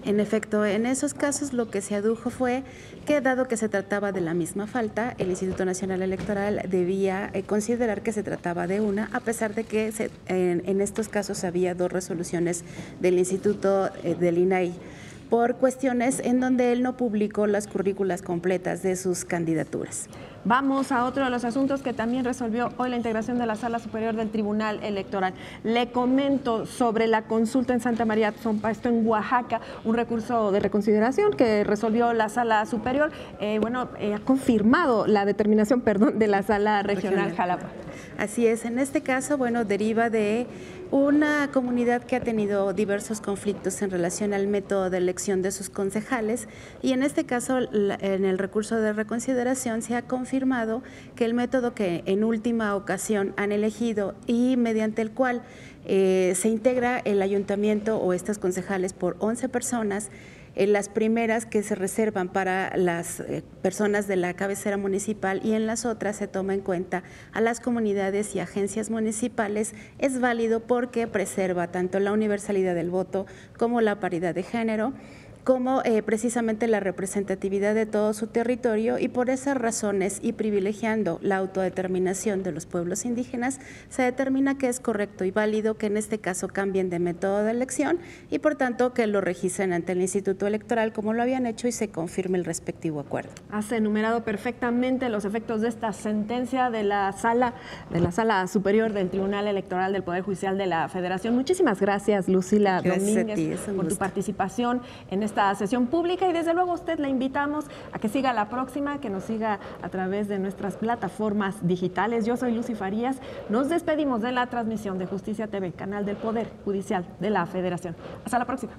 En efecto, en esos casos lo que se adujo fue que, dado que se trataba de la misma falta, el Instituto Nacional Electoral debía considerar que se trataba de una, a pesar de que en estos casos había 2 resoluciones del Instituto del INAI, por cuestiones en donde él no publicó las currículas completas de sus candidaturas. Vamos a otro de los asuntos que también resolvió hoy la integración de la Sala Superior del Tribunal Electoral. Le comento sobre la consulta en Santa María Tzompa, esto en Oaxaca, un recurso de reconsideración que resolvió la Sala Superior. Ha confirmado la determinación, de la Sala Regional Jalapa. Así es, en este caso, deriva de una comunidad que ha tenido diversos conflictos en relación al método de elección de sus concejales y en este caso, en el recurso de reconsideración se ha confirmado que el método que en última ocasión han elegido y mediante el cual se integra el ayuntamiento o estas concejales por 11 personas, en las primeras que se reservan para las personas de la cabecera municipal y en las otras se toma en cuenta a las comunidades y agencias municipales, es válido porque preserva tanto la universalidad del voto como la paridad de género, como precisamente la representatividad de todo su territorio y por esas razones y privilegiando la autodeterminación de los pueblos indígenas, se determina que es correcto y válido que en este caso cambien de método de elección y por tanto que lo registren ante el Instituto Electoral como lo habían hecho y se confirme el respectivo acuerdo. Has enumerado perfectamente los efectos de esta sentencia de la Sala Superior del Tribunal Electoral del Poder Judicial de la Federación. Muchísimas gracias, Lucila Domínguez, por tu participación en esta sesión pública y desde luego a usted le invitamos a que siga la próxima, que nos siga a través de nuestras plataformas digitales. Yo soy Lucy Farías, nos despedimos de la transmisión de Justicia TV, canal del Poder Judicial de la Federación. Hasta la próxima.